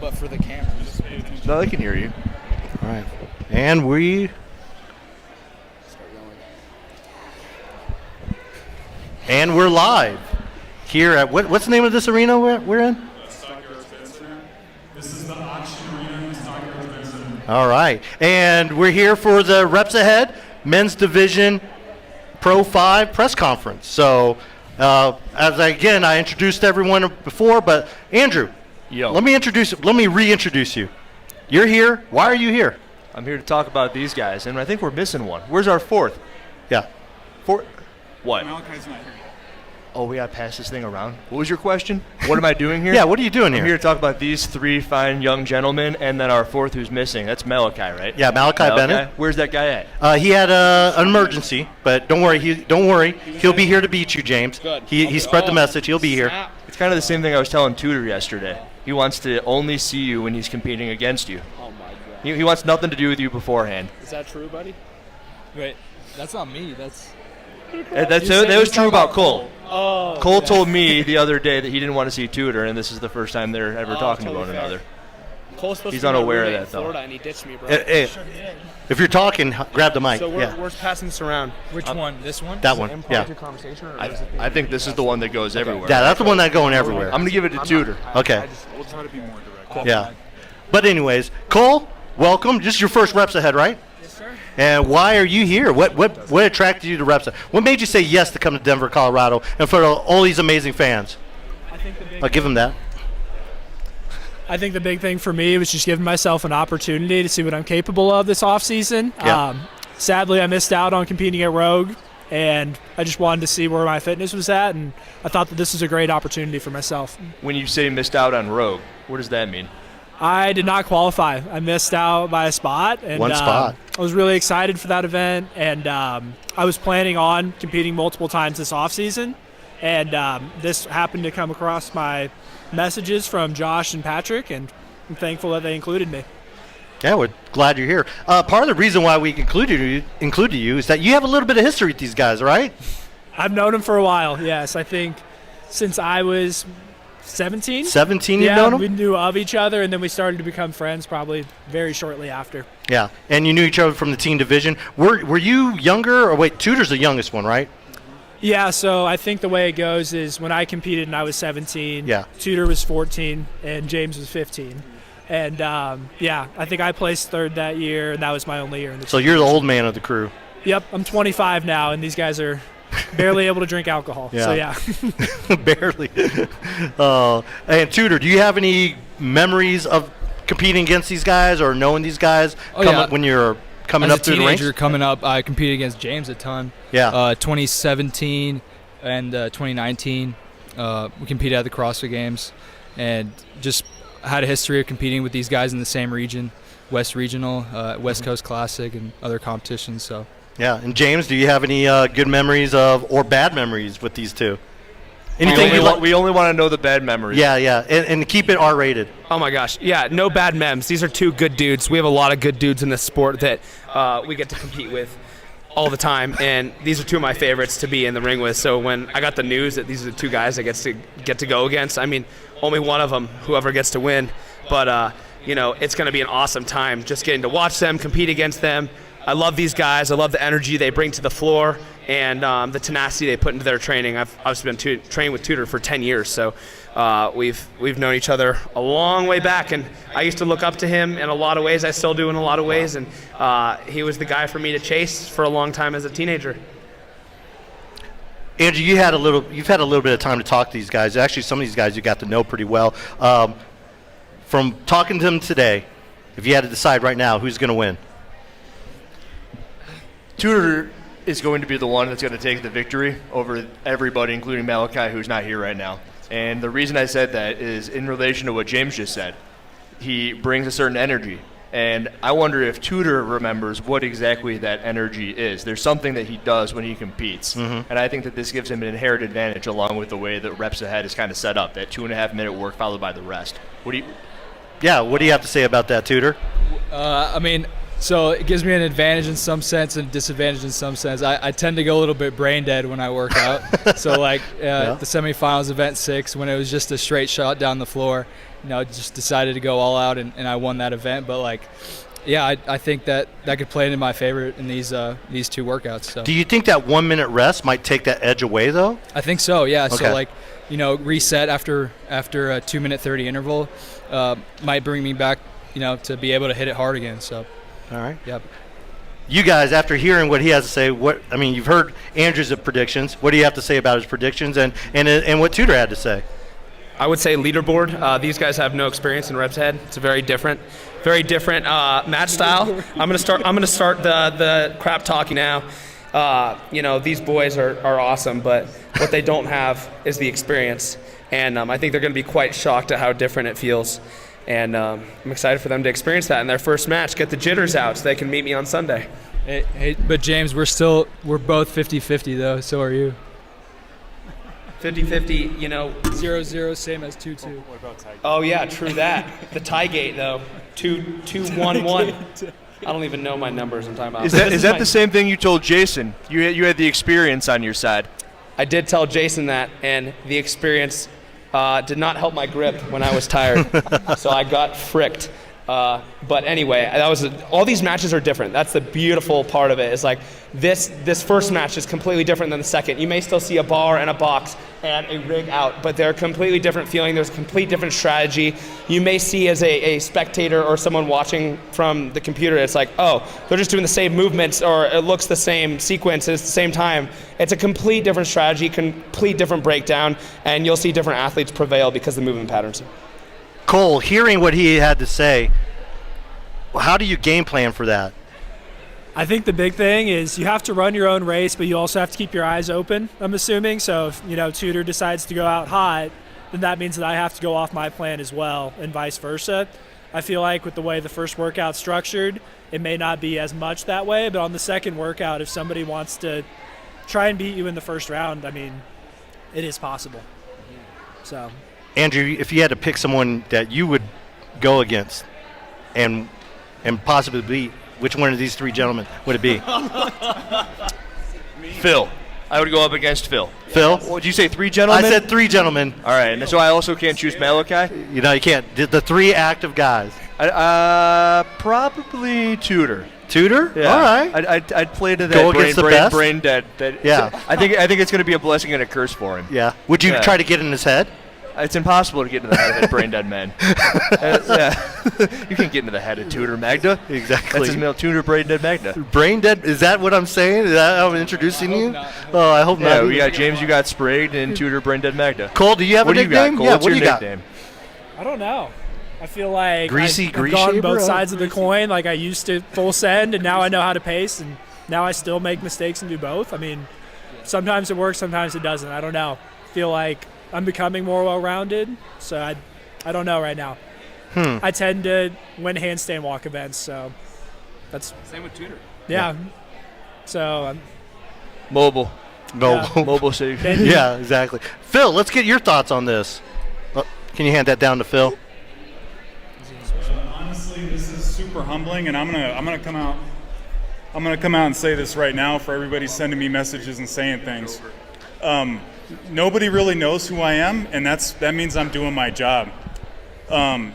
But for the cameras. No, they can hear you. All right. And we Start going. and we're live here at what's the name of this arena we're in? This is the Auction Arena in Stockyards Benson. All right. And we're here for the Reps Ahead Men's Division Pro 5 press conference. So, I introduced everyone before, but Andrew, Yo. let me reintroduce you. You're here. Why are you here? I'm here to talk about these guys, and I think we're missing one. Where's our fourth? Yeah. What? Malachi's not here. Oh, we gotta pass this thing around. What was your question? What am I doing here? Yeah, what are you doing I'm here? here to talk about these three fine young gentlemen, and then our fourth who's missing. That's Malachi, right? Yeah, Malachi Bennett. Where's that guy at? He had an emergency, but don't worry. He'll be here to beat you, James. Good. He spread the message. He'll be here. Snap. It's kind of the same thing I was telling Tudor yesterday. He wants to only see you when he's competing against you. Oh my god. He wants nothing to do with you beforehand. Is that true, buddy? Wait, that's not me. That's. That was true about Cole. Oh. Cole told me the other day that he didn't want to see Tudor, and this is the first time they're ever talking totally to one fair. another. Cole's supposed He's to be my unaware of roommate that, in though. Florida, and he ditched me, bro. Hey, if you're talking, grab the mic. So Yeah, we're passing this around. Which one? This one? that one. Yeah, Conversation, or I think this is the one that goes everywhere. yeah, that's the one that's going everywhere. I'm going to give it to Tudor. Okay. We'll try to be more direct. Yeah. But anyways, Cole, welcome. This is your first Reps Ahead, right? Yes, sir. And why are you here? What attracted you to Reps Ahead? What made you say yes to come to Denver, Colorado, and for all these amazing fans? I'll give him that. I think the big thing for me was just giving myself an opportunity to see what I'm capable of this offseason. Yeah. Sadly, I missed out on competing at Rogue, and I just wanted to see where my fitness was at, and I thought that this was a great opportunity for myself. When you say missed out on Rogue, what does that mean? I did not qualify. I missed out by a spot. And, One spot. I was really excited for that event, and I was planning on competing multiple times this offseason, and this happened to come across my messages from Josh and Patrick, and I'm thankful that they included me. Yeah, we're glad you're here. Part of the reason why we included you is that you have a little bit of history with these guys, right? I've known them for a while, yes. I think since I was 17. 17 you've Yeah, known them? we knew of each other, and then we started to become friends probably very shortly after. Yeah, and you knew each other from the teen division. Were you younger, or wait, Tudor's the youngest one, right? Yeah, so I think the way it goes is when I competed and I was 17, Yeah. Tudor was 14, and James was 15. And, I think I placed third that year, and that was my only year in the So you're the old man of the crew. Yep, I'm 25 now, and these guys are barely able to drink alcohol. Yeah. So, yeah. Barely. And Tudor, do you have any memories of competing against these guys or knowing these guys when you're coming As up a through the ranks? teenager coming up, I competed against James a ton. Yeah. 2017 and 2019, we competed at the CrossFit Games, and just had a history of competing with these guys in the same region, West Regional, West Coast Classic, and other competitions. So. Yeah. And James, do you have any good memories or bad memories with these two? Anything you like? We only want to know the bad memories. Yeah, yeah. And keep it R-rated. Oh my gosh, yeah, no bad memes. These are two good dudes. We have a lot of good dudes in this sport that we get to compete with all the time, and these are two of my favorites to be in the ring with. So when I got the news that these are the two guys I get to go against, I mean, only one of them, whoever gets to win, but it's going to be an awesome time just getting to watch them, compete against them. I love these guys. I love the energy they bring to the floor and the tenacity they put into their training. I've obviously been training with Tudor for 10 years, so we've known each other a long way back, and I used to look up to him in a lot of ways. I still do in a lot of ways, and he was the guy for me to chase for a long time as a teenager. Andrew, you've had a little bit of time to talk to these guys. Actually, some of these guys you got to know pretty well. From talking to them today, if you had to decide right now, who's going to win? Tudor is going to be the one that's going to take the victory over everybody, including Malachi, who's not here right now. And the reason I said that is in relation to what James just said. He brings a certain energy. And I wonder if Tudor remembers what exactly that energy is. There's something that he does when he competes. Mm-hmm. And I think that this gives him an inherent advantage along with the way that Reps Ahead is kind of set up, that 2.5-minute work followed by the rest. What do you have to say about that, Tudor? I mean, So it gives me an advantage in some sense and a disadvantage in some sense. I tend to go a little bit brain dead when I work out. So like the semifinals event 6, when it was just a straight shot down the floor, just decided to go all out and I won that event. But like, yeah, I think that could play into my favor in these 2 workouts. So. Do you think that 1 minute rest might take that edge away though? I think so. Yeah. Okay. So like, reset after a 2-minute 30 interval might bring me back, to be able to hit it hard again. So. All right. Yep. You guys, after hearing what he has to say, you've heard Andrew's predictions. What do you have to say about his predictions and what Tudor had to say? I would say leaderboard. These guys have no experience in reps ahead. It's a very different match style. I'm gonna start the crap talking now. These boys are awesome, but what they don't have is the experience, and I think they're gonna be quite shocked at how different it feels. And I'm excited for them to experience that in their first match. Get the jitters out so they can meet me on Sunday. Hey, but James, we're both 50-50 though. So are you. 50-50, 0-0, same as 2-2. Oh yeah, true that. The tie gate though, 2-1-1. I don't even know my numbers I'm talking about. Is that the same thing you told Jason? You had the experience on your side. I did tell Jason that, and the experience did not help my grip when I was tired, so I got fricked. But anyway, all these matches are different. That's the beautiful part of it. Is like this first match is completely different than the second. You may still see a bar and a box and a rig out, but they're a completely different feeling. There's a complete different strategy. You may see as a spectator or someone watching from the computer, it's like, oh, they're just doing the same movements, or it looks the same sequence at the same time. It's a complete different strategy, complete different breakdown, and you'll see different athletes prevail because of the movement patterns. Cole, hearing what he had to say, how do you game plan for that? I think the big thing is you have to run your own race, but you also have to keep your eyes open, I'm assuming. So if, Tudor decides to go out hot, then that means that I have to go off my plan as well, and vice versa. I feel like with the way the first workout's structured, it may not be as much that way, but on the second workout, if somebody wants to try and beat you in the first round, it is possible. So, Andrew, if you had to pick someone that you would go against and possibly beat, which one of these 3 gentlemen would it be? Phil. I would go up against Phil. Phil? What did you say, 3 gentlemen? I said 3 gentlemen. All right, and so I also can't choose Malachi? You can't. The 3 active guys. Probably Tudor. Tudor? Yeah. All right. I'd play to that Go against the best? brain dead. Yeah. I think it's going to be a blessing and a curse for him. Yeah. Would you try to get in his head? It's impossible to get into the head of a brain dead man. You can't get into the head of Tudor Magda. Exactly. That's his middle, Tudor Brain Dead Magda. Brain dead? Is that what I'm saying? Is that how I'm introducing you? not. Oh, I hope not. Yeah, we got James. You got Sprague and Tudor Brain Dead Magda. Cole, do you have What a do you got, nickname? Cole? Yeah. What's What do your you got? nickname? I don't know. I feel like Greasy I've Grease gone both Shaper? sides of the coin. Like I used to full send, and now I know how to pace, and now I still make mistakes and do both. Sometimes it works, sometimes it doesn't. I don't know. I feel like I'm becoming more well-rounded, so I don't know right now. I tend to win handstand walk events, so that's Same with Tudor. yeah. So Mobile. No. Yeah. Mobile City. Yeah, exactly. Phil, let's get your thoughts on this. Can you hand that down to Phil? Honestly, this is super humbling, and I'm gonna come out and say this right now for everybody sending me messages and saying things. Nobody really knows who I am, and that means I'm doing my job.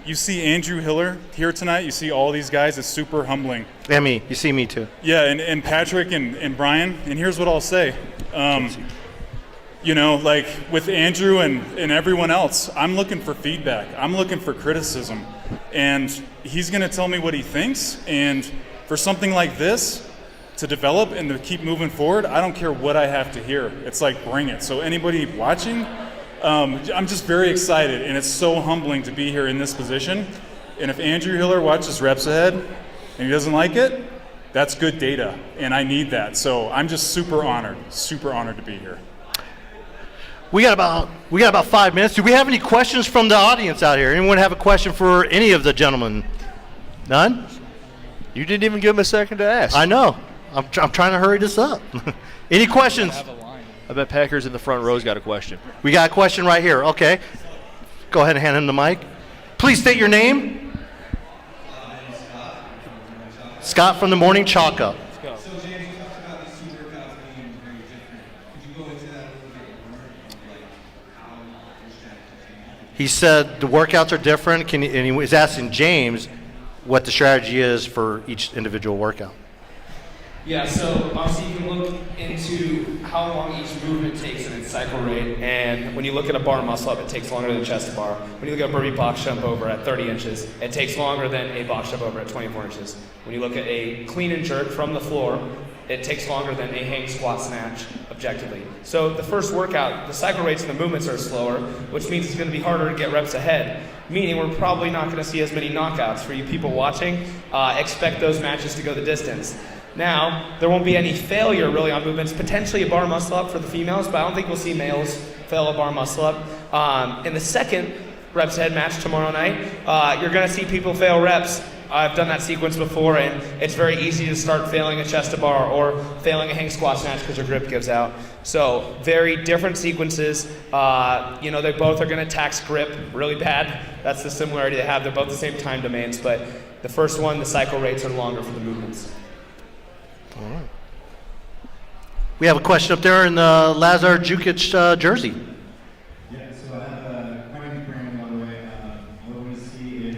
You see Andrew Hiller here tonight. You see all these guys. It's super humbling. And me. You see me too. Yeah, and Patrick and Brian. And here's what I'll say. Like with Andrew and everyone else, I'm looking for feedback. I'm looking for criticism. And he's going to tell me what he thinks. And for something like this to develop and to keep moving forward, I don't care what I have to hear. It's like, bring it. So anybody watching, I'm just very excited. And it's so humbling to be here in this position. And if Andrew Hiller watches Reps Ahead and he doesn't like it, that's good data. And I need that. So I'm just super honored to be here. We got about 5 minutes. Do we have any questions from the audience out here? Anyone have a question for any of the gentlemen? None? You didn't even give him a second to ask. I know. I'm trying to hurry this up. Any questions? I bet Packers in the front row's got a question. We got a question right here. Okay. Go ahead and hand him the mic. Please state your name. Scott from the Morning Chalk Up. So James, you talked about these 2 workouts being very different. Could you go into that a little bit more, like how your strategy changed? He said the workouts are different. And he was asking James what the strategy is for each individual workout. Yeah, so obviously you can look into how long each movement takes in its cycle rate, and when you look at a bar muscle up, it takes longer than a chest bar. When you look at a burpee box jump over at 30 inches, it takes longer than a box jump over at 24 inches. When you look at a clean and jerk from the floor, it takes longer than a hang squat snatch objectively. So the first workout, the cycle rates and the movements are slower, which means it's going to be harder to get reps ahead, meaning we're probably not going to see as many knockouts. For you people watching, expect those matches to go the distance. Now, there won't be any failure really on movements, potentially a bar muscle up for the females, but I don't think we'll see males fail a bar muscle up. In the second reps ahead match tomorrow night, you're going to see people fail reps. I've done that sequence before, and it's very easy to start failing a chest to bar or failing a hang squat snatch because your grip gives out. So very different sequences. They both are going to tax grip really bad. That's the similarity they have. They're both the same time domains, but the first one, the cycle rates are longer for the movements. All right. We have a question up there in the Lazar Jukic jersey. Yeah, so I have a question for him, by the way. I want to see if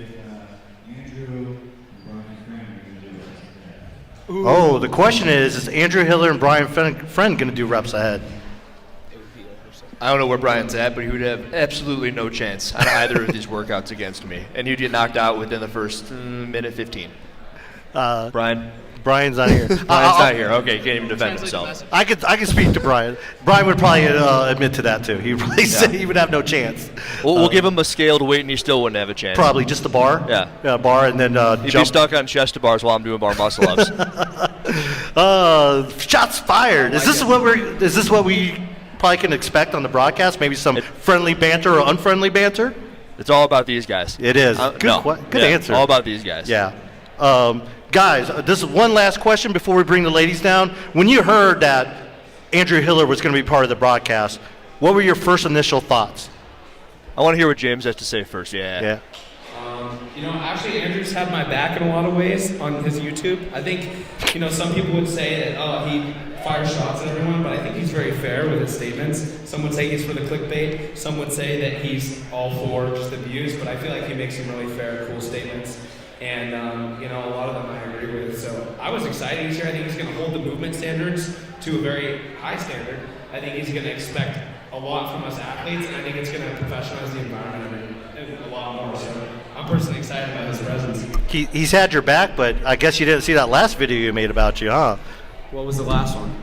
Andrew and Brian Friend are going to do this. Oh, the question is Andrew Hiller and Brian Friend going to do reps ahead? I don't know where Brian's at, but he would have absolutely no chance on either of these workouts against me. And he'd get knocked out within the first minute 15. Brian? Brian's not here. Brian's not here. Okay, he can't even defend himself. I could speak to Brian. Brian would probably admit to that too. He would probably say he would have no chance. We'll give him a scaled weight, and he still wouldn't have a chance. Probably just the bar. Yeah. Bar, and then He'd jump. be stuck on chest to bars while I'm doing bar muscle ups. Shots fired. Is this what we probably can expect on the broadcast? Maybe some friendly banter or unfriendly banter. It's all about these guys. It is. Good answer. All about these guys. Yeah. Guys, this is one last question before we bring the ladies down. When you heard that Andrew Hiller was going to be part of the broadcast, what were your first initial thoughts? I want to hear what James has to say first. Yeah. Actually, Andrew's had my back in a lot of ways on his YouTube. I think, some people would say that, he fires shots at everyone, but I think he's very fair with his statements. Some would say he's for the clickbait. Some would say that he's all for just the views, but I feel like he makes some really fair, cool statements. And, a lot of them I agree with. So I was excited he's here. I think he's going to hold the movement standards to a very high standard. I think he's going to expect a lot from us athletes, and I think it's going to professionalize the environment and a lot more. So I'm personally excited about his presence. He's had your back, but I guess you didn't see that last video you made about you, huh? What was the last one?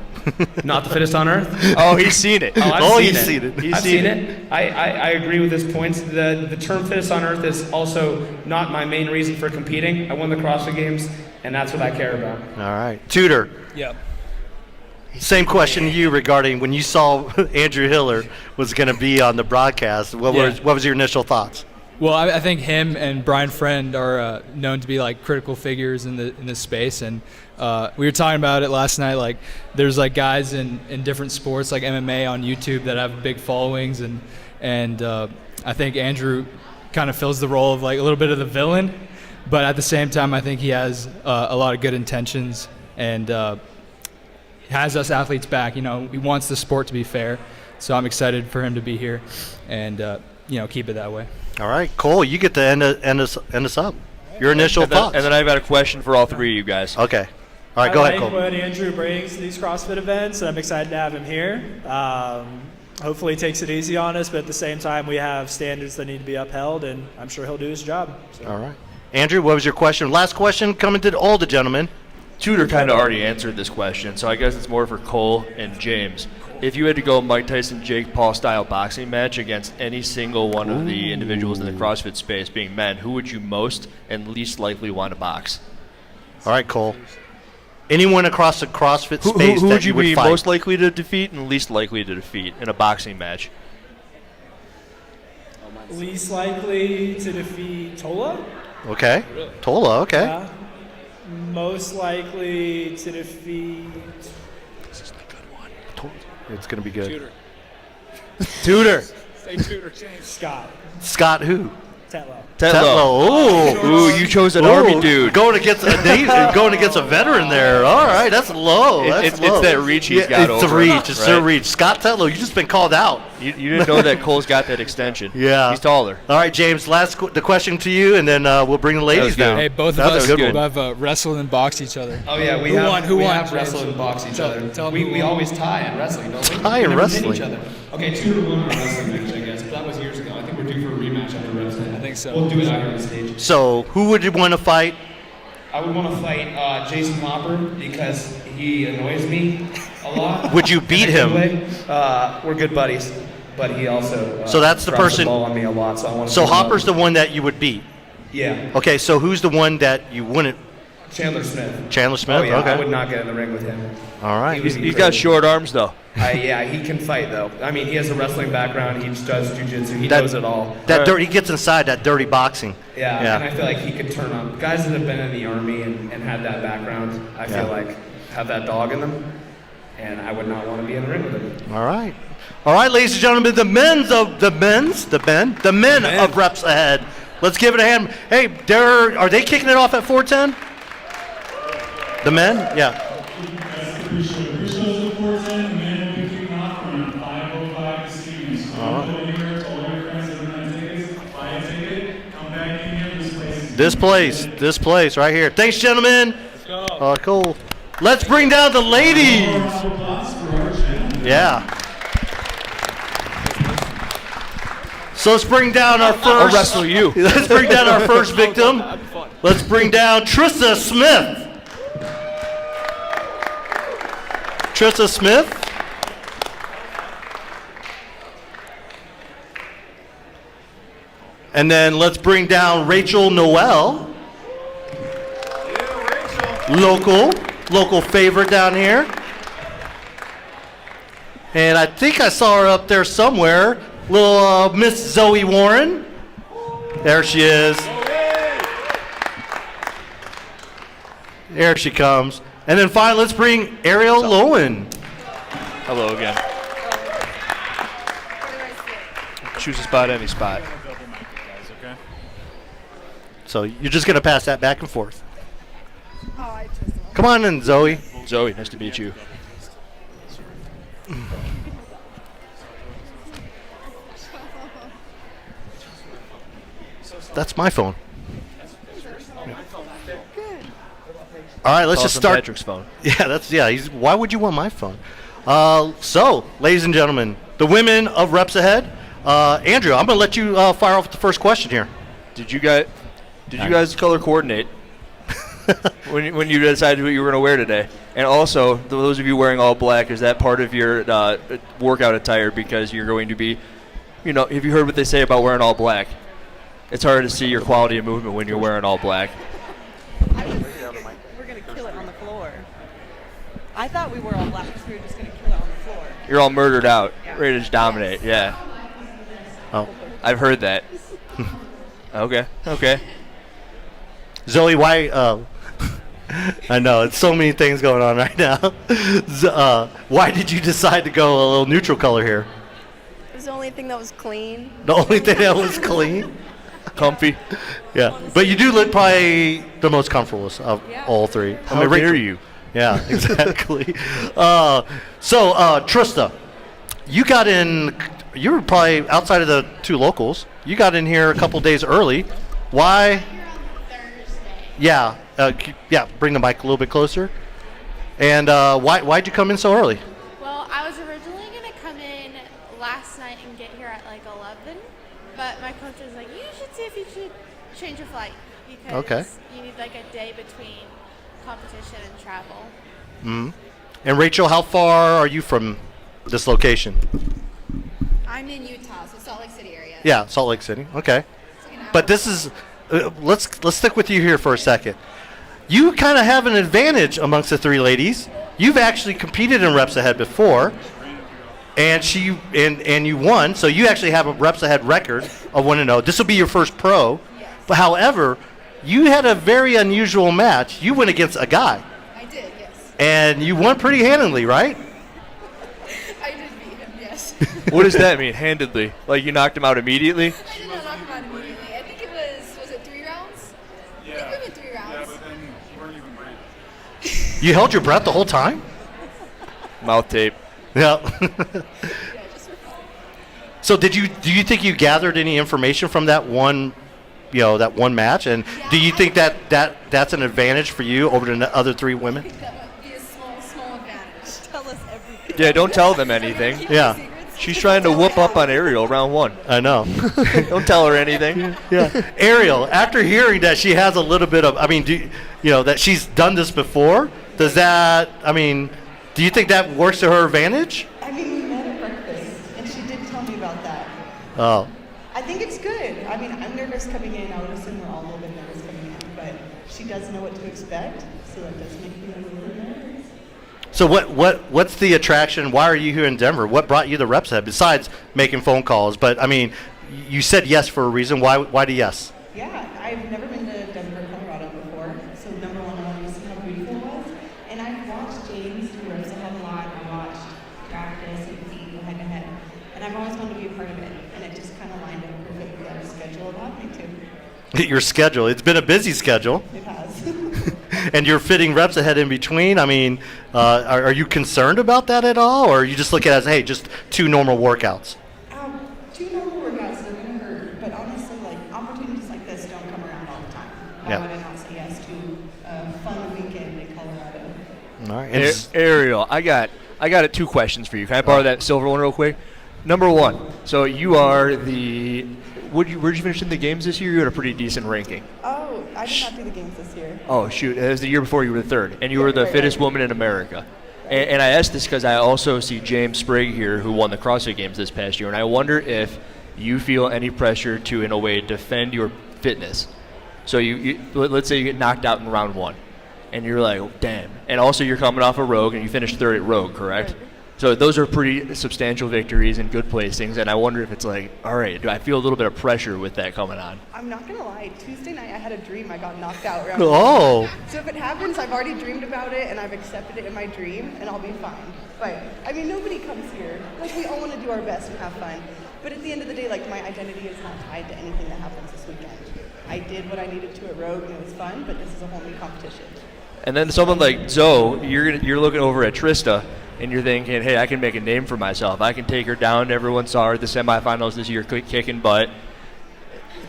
Not the fittest on earth? Oh, he's seen it. He's seen it. I've seen it. I agree with his points. The term fittest on earth is also not my main reason for competing. I won the CrossFit Games, and that's what I care about. All right. Tudor. Yeah. Same question to you regarding when you saw Andrew Hiller was going to be on the broadcast. What was your initial thoughts? Well, I think him and Brian Friend are known to be like critical figures in this space, and we were talking about it last night. Like, there's like guys in different sports like MMA on YouTube that have big followings, and I think Andrew kind of fills the role of like a little bit of the villain, but at the same time, I think he has a lot of good intentions and has us athletes back. He wants the sport to be fair, so I'm excited for him to be here and keep it that way. All right, Cole, you get to end us up. Your initial thoughts. And then I've got a question for all three of you guys. Okay. All right, go ahead, Cole. I like what Andrew brings to these CrossFit events, and I'm excited to have him here. Hopefully he takes it easy on us, but at the same time, we have standards that need to be upheld, and I'm sure he'll do his job. So. All right. Andrew, what was your question? Last question coming to all the gentlemen. Tudor kind of already answered this question, so I guess it's more for Cole and James. If you had to go Mike Tyson, Jake Paul style boxing match against any single one of the individuals in the CrossFit space, being men, who would you most and least likely want to box? All right, Cole. Anyone across the CrossFit space who that would you be fight? most likely to defeat and least likely to defeat in a boxing match? Least likely to defeat Tola? Okay. Tola, okay. Most likely to defeat... This is the good one. It's going to be good. Tudor. Tudor. Say Tudor, James. Scott. Scott who? Tetlow. Tetlow. Ooh, you chose an Ooh, Army dude. Going against a veteran there. All right, that's low. It's low. that reach he's got It's the over, reach. It's the right? reach. Scott Tetlow, you just been called out. You didn't know that Cole's got that extension. Yeah. He's taller. All right, James, the question to you, and then we'll bring the ladies good. down. Hey, both of That was us a good one. have wrestled and boxed each other. Oh yeah, we Who have won? Who we won, have James? wrestled and boxed each other. Tell me who We won. always tie in wrestling, don't we? Tie in We never pin wrestling. each other. Okay, 2-1 wrestling match, I guess. But that was years ago. I think we're due for a rematch after wrestling. I think so. We'll do it out here on the stage. So, who would you want to fight? I would want to fight Jason Hopper because he annoys me a lot. Would you beat In a good him? way. We're good buddies, but he also So that's the drops person- the ball on me a lot. So I want to. So Hopper's the one that you would beat. Yeah, Okay, so who's the one that you wouldn't? Chandler Smith. Chandler Smith? Oh yeah, Okay. I would not get in the ring with him. All right. He's got short arms though. Yeah, he can fight though. I mean, he has a wrestling background. He just does jujitsu. He That- knows it all. That dirty, he gets inside that dirty boxing. Yeah, and I feel like he could turn on guys that have been in the army and had that background. I feel Yeah. like have that dog in them, and I would not want to be in the ring with him. All right. All right, ladies and gentlemen, the men of Reps Ahead. Let's give it a hand. Hey, are they kicking it off at 410? The men? Yeah. This place right here. Thanks, gentlemen. Cool. Let's bring down the ladies. Yeah. So let's bring down our first. I'll wrestle you. Let's bring down our first victim. Let's bring down Trista Smith. Trista Smith. And then let's bring down Rachel Noel. Local favorite down here. And I think I saw her up there somewhere. Little Miss Zoe Warren. There she is. There she comes. And then finally, let's bring Ariel Lowen. Hello again. Choose a spot, any spot. So you're just going to pass that back and forth. Come on in, Zoe. Zoe, nice to meet you. That's my phone. All right, let's just start. Patrick's phone. Yeah, why would you want my phone? So, ladies and gentlemen, the women of Reps Ahead. Andrew, I'm going to let you fire off the first question here. Did you guys color coordinate when you decided what you were going to wear today? And also, those of you wearing all black, is that part of your workout attire because you're going to be, have you heard what they say about wearing all black? It's hard to see your quality of movement when you're wearing all black. We're going to kill it on the floor. I thought we were all black because we were just going to kill it on the floor. You're all murdered out, ready to just dominate. Yeah. Oh, I've heard that. Okay. Zoe, why? I know it's so many things going on right now. Why did you decide to go a little neutral color here? It was the only thing that was clean. The only thing that was clean. Comfy. Yeah, but you do look probably the most comfortable of all three. How dare you? Yeah, exactly. Trista, you got in. You were probably outside of the two locals. You got in here a couple days early. Why? Yeah, bring the mic a little bit closer. And why'd you come in so early? Well, I was originally going to come in last night and get here at like 11, but my coach was like, you should see if you should change your flight because you need like a day between competition and travel. Mm-hmm. And Rachel, how far are you from this location? I'm in Utah, so Salt Lake City area. Yeah, Salt Lake City. Okay. But this is let's stick with you here for a second. You kind of have an advantage amongst the three ladies. You've actually competed in Reps Ahead before, and you won. So you actually have a Reps Ahead record of 1-0. This will be your first pro. Yes. But however, you had a very unusual match. You went against a guy. I did, yes. And you won pretty handily, right? I did beat him, yes. What does that mean, handedly? Like you knocked him out immediately? I did not knock him out immediately. I think it You held your breath the whole time? Mouth tape. Yeah. So do you think you gathered any information from that one, that one match? And do you think that's an advantage for you over the other three women? That would be a small advantage. Tell us everything. Yeah, don't tell them anything. Yeah. She's trying to whoop up on Ariel round 1. I know. Don't tell her anything. Yeah. Ariel, after hearing that she has a little bit of, that she's done this before, do you think that works to her advantage? I mean, we met at breakfast, and she did tell me about that. Oh. I think it's good. I mean, I'm nervous coming in. I would assume we're all a little bit nervous coming in, but she does know what to expect, so that does make me a little bit nervous. So what's the attraction? Why are you here in Denver? What brought you to Reps Head besides making phone calls? But you said yes for a reason. Why the yes? Yeah, I've never been to Denver, Colorado before, so number one, I wanted to see how beautiful it was. And I've watched James do Reps Ahead a lot. I watched practice and compete head to head, and I've always wanted to be a part of it. And it just kind of lined up perfectly. Our schedule allowed me to. Your schedule. It's been a busy schedule. It has. And you're fitting Reps Ahead in between. Are you concerned about that at all? Or you just look at it as, hey, just 2 normal workouts? 2 normal workouts are going to hurt, but honestly, opportunities like this don't come around all the time. Why would I not say yes to a fun weekend in Colorado? All right. Ariel, I got 2 questions for you. Can I borrow that silver one real quick? Number 1, so you are the where'd you finish in the games this year? You had a pretty decent ranking. Oh, I did not do the games this year. Oh, shoot. It was the year before you were the 3rd, and you were the fittest woman in America. And I asked this because I also see James Sprague here, who won the CrossFit Games this past year, and I wonder if you feel any pressure to, in a way, defend your fitness. So let's say you get knocked out in round 1, and you're like, oh, damn. And also you're coming off a Rogue, and you finished 3rd at Rogue, correct? Right. So those are pretty substantial victories and good placings, and I wonder if it's like, all right, do I feel a little bit of pressure with that coming on? I'm not going to lie. Tuesday night I had a dream I got knocked out. Round Oh. So if it happens, I've already dreamed about it, and I've accepted it in my dream, and I'll be fine. But, nobody comes here. We all want to do our best and have fun. But at the end of the day, my identity is not tied to anything that happens this weekend. I did what I needed to at Rogue, and it was fun, but this is a whole new competition. And then someone like Zoe, you're looking over at Trista, and you're thinking, hey, I can make a name for myself. I can take her down. Everyone saw her at the semifinals this year, kicking butt.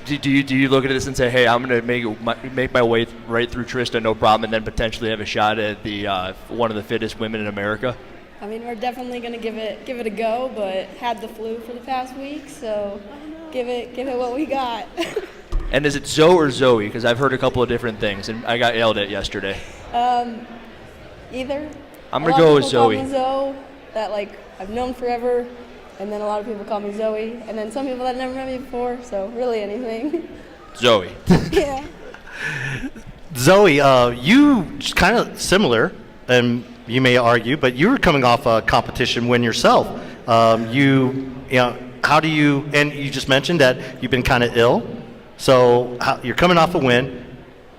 Do you look at this and say, hey, I'm going to make my way right through Trista, no problem, and then potentially have a shot at the one of the fittest women in America? We're definitely going to give it a go, but had the flu for the past week, so give it what we got. And is it Zoe or Zoe? Because I've heard a couple of different things, and I got yelled at yesterday. Either. I'm going to go with Zoe. Call me Zoe, that I've known forever, and then a lot of people call me Zoe, and then some people that never met me before, so really anything. Zoe. Yeah. Zoe, you kind of similar, and you may argue, but you were coming off a competition win yourself. How do you, and you just mentioned that you've been kind of ill, so you're coming off a win,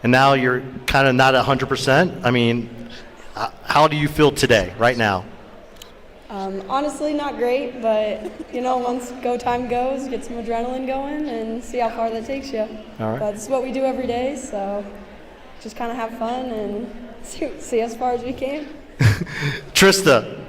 and now you're kind of not 100%. How do you feel today, right now? Honestly, not great, but once go time goes, get some adrenaline going and see how far that takes you. All right. That's what we do every day, so just kind of have fun and see as far as we can. Trista,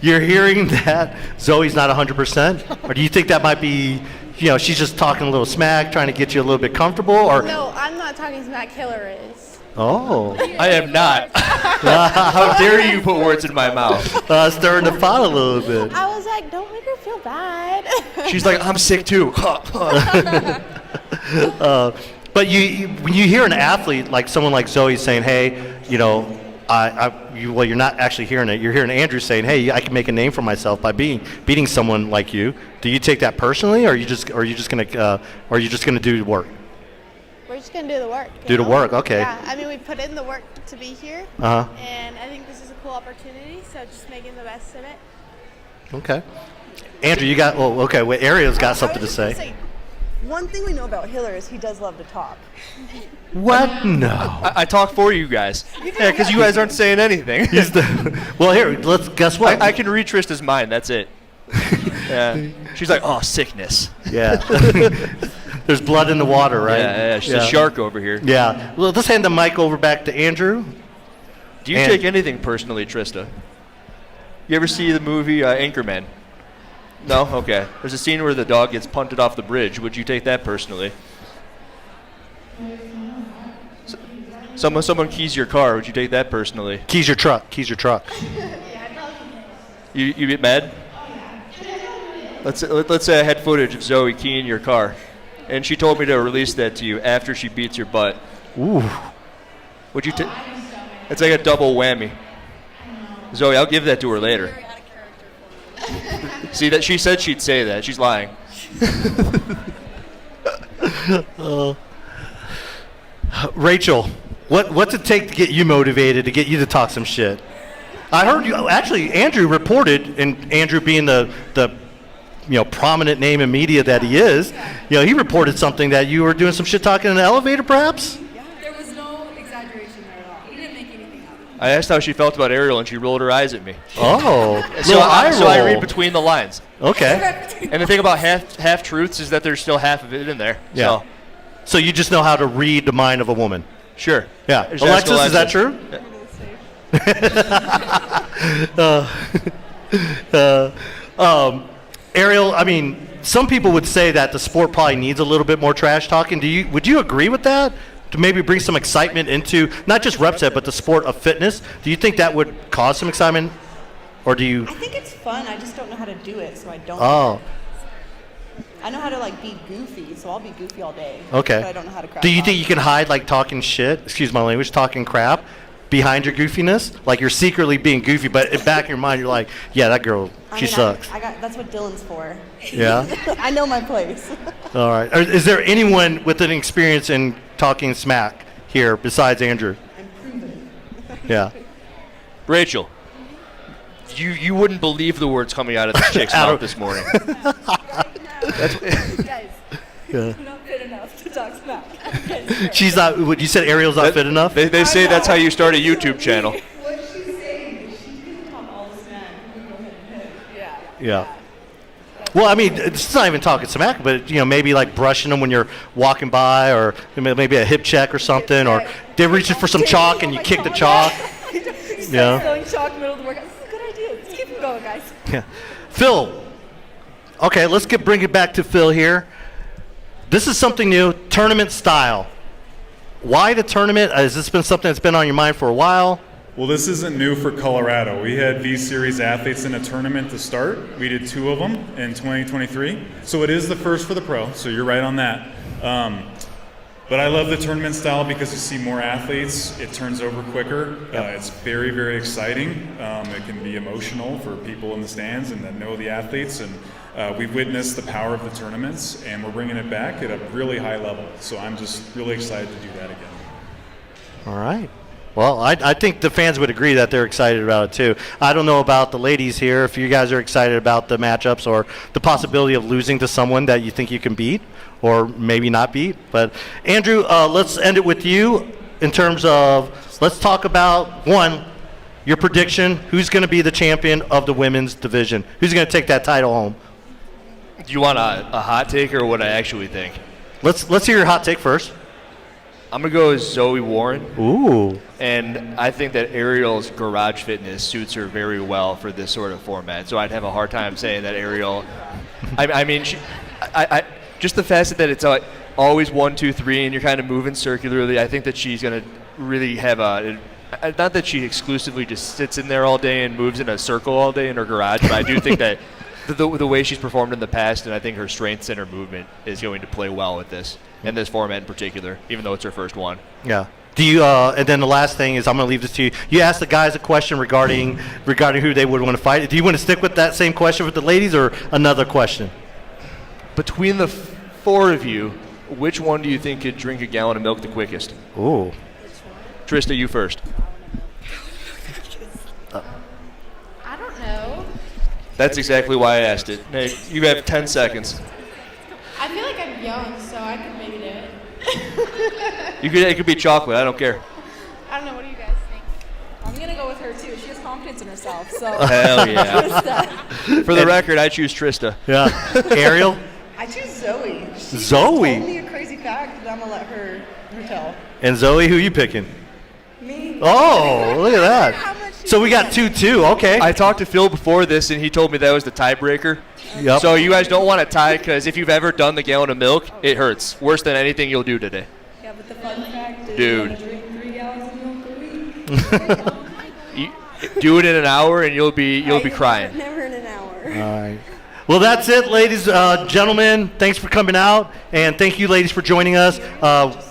you're hearing that Zoe's not 100%, or do you think that might be, she's just talking a little smack, trying to get you a little bit comfortable, or? No, I'm not talking smack. Hiller is. Oh. I am not. How dare you put words in my mouth? Stirring the pot a little bit. I was like, don't make her feel bad. She's like, I'm sick too. But when you hear an athlete, like someone like Zoe saying, hey, you're not actually hearing it. You're hearing Andrew saying, hey, I can make a name for myself by beating someone like you. Do you take that personally, or are you just gonna do the work? We're just going to do the work. Do the work, okay. Yeah, we put in the work to be here, and I think this is a cool opportunity, so just making the best of it. Okay. Andrew, you got, Ariel's got something to say. One thing we know about Hiller is he does love to talk. What? No. I talk for you guys. Yeah, because you guys aren't saying anything. Well, here, guess what? I can read Trista's mind, that's it. Yeah. She's like, oh, sickness. Yeah. There's blood in the water, right? Yeah, she's a shark over here. Yeah. Well, let's hand the mic over back to Andrew. Do you take anything personally, Trista? You ever see the movie Anchorman? No? Okay. There's a scene where the dog gets punted off the bridge. Would you take that personally? Someone keys your car. Would you take that personally? Keys your truck. You get mad? Let's say I had footage of Zoe keying your car, and she told me to release that to you after she beats your butt. Ooh. Would you take? It's like a double whammy. Zoe, I'll give that to her later. See that she said she'd say that. She's lying. Rachel, what's it take to get you motivated, to get you to talk some shit? I heard you actually. Andrew reported, and Andrew being the prominent name in media that he is, he reported something that you were doing some shit talking in an elevator, perhaps. There was no exaggeration there at all. He didn't make anything up. I asked how she felt about Ariel, and she rolled her eyes at me. Oh, so I read between the lines. Okay. And the thing about half truths is that there's still half of it in there. Yeah. So you just know how to read the mind of a woman. Sure. Yeah. Just Alexis, is that true? Ariel, I mean, some people would say that the sport probably needs a little bit more trash talking. Would you agree with that? To maybe bring some excitement into not just Reps Head, but the sport of fitness. Do you think that would cause some excitement, or do you? I think it's fun. I just don't know how to do it, so I don't. Oh. I know how to be goofy, so I'll be goofy all day. Okay. But I don't know how to crap. Do you think you can hide talking shit? Excuse my language, talking crap behind your goofiness? Like you're secretly being goofy, but in back of your mind, you're like, yeah, that girl, she sucks. That's what Dylan's for. Yeah. I know my place. All right. Is there anyone with an experience in talking smack here besides Andrew? I'm proven. Yeah. Rachel, you wouldn't believe the words coming out of this chick's mouth this morning. Guys, Yeah. I'm not fit enough to talk smack. She's not. What you said, Ariel's not fit enough. They say that's how you start a YouTube channel. What she's saying is she can talk all the smack. You go ahead and hit. Yeah. Well, I mean, it's not even talking smack, but maybe brushing them when you're walking by, or maybe a hip check or something, or they're reaching for some chalk and you kick the chalk. Yeah. Throwing chalk middle of the workout. This is a good idea. Let's keep it going, guys. Yeah. Phil. Okay, let's bring it back to Phil here. This is something new, tournament style. Why the tournament? Has this been something that's been on your mind for a while? Well, this isn't new for Colorado. We had V-Series athletes in a tournament to start. We did 2 of them in 2023. So it is the first for the pro, so you're right on that. But I love the tournament style because you see more athletes. It turns over quicker. It's very, very exciting. It can be emotional for people in the stands and that know the athletes. And we've witnessed the power of the tournaments, and we're bringing it back at a really high level. So I'm just really excited to do that again. All right. Well, I think the fans would agree that they're excited about it too. I don't know about the ladies here, if you guys are excited about the matchups or the possibility of losing to someone that you think you can beat or maybe not beat. But Andrew, let's end it with you in terms of, let's talk about, one, your prediction. Who's going to be the champion of the women's division? Who's going to take that title home? Do you want a hot take or what I actually think? Let's hear your hot take first. I'm going to go with Zoe Warren. Ooh. And I think that Ariel's garage fitness suits her very well for this sort of format. So I'd have a hard time saying that Ariel. I mean, just the fact that it's always 1, 2, 3, and you're kind of moving circularly. I think that she's going to really have not that she exclusively just sits in there all day and moves in a circle all day in her garage, but I do think that the way she's performed in the past, and I think her strengths and her movement is going to play well with this. In this format in particular, even though it's her first one. Yeah. Do you? And then the last thing is, I'm going to leave this to you. You asked the guys a question regarding who they would want to fight. Do you want to stick with that same question with the ladies, or another question? Between the 4 of you, which one do you think could drink a gallon of milk the quickest? Ooh. Trista, you first. I don't know. That's exactly why I asked it. Hey, you have 10 seconds. I feel like I'm young, so I could maybe do it. It could be chocolate. I don't care. I don't know. What do you guys think? I'm going to go with her, too. She has confidence in herself. So Hell yeah. For the record, I choose Trista. Yeah. Ariel? I choose Zoe. Zoe. told me a crazy fact that I'm gonna let her tell. And Zoe, who you picking? Me. Oh, look at that. So we got 2-2. Okay. I talked to Phil before this, and he told me that was the tiebreaker. Yep. So you guys don't want to tie because if you've ever done the gallon of milk, it hurts worse than anything you'll do today. Yeah, but the fun fact is Dude. I drink 3 gallons of milk a week. Do it in an hour, and you'll be crying. Never in an hour. All right. Well, that's it, ladies, gentlemen. Thanks for coming out, and thank you, ladies, for joining us.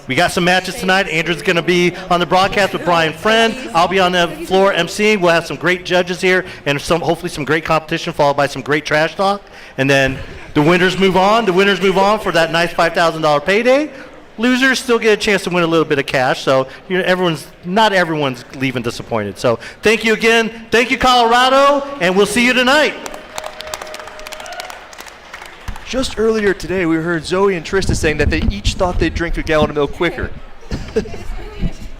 We got some matches tonight. Andrew's going to be on the broadcast with Brian Friend. I'll be on the floor emceeing. We'll have some great judges here, and hopefully some great competition, followed by some great trash talk. And then the winners move on. The winners move on for that nice $5,000 payday. Losers still get a chance to win a little bit of cash. So not everyone's leaving disappointed. So thank you again. Thank you, Colorado, and we'll see you tonight. Just earlier today, we heard Zoe and Trista saying that they each thought they'd drink a gallon of milk quicker.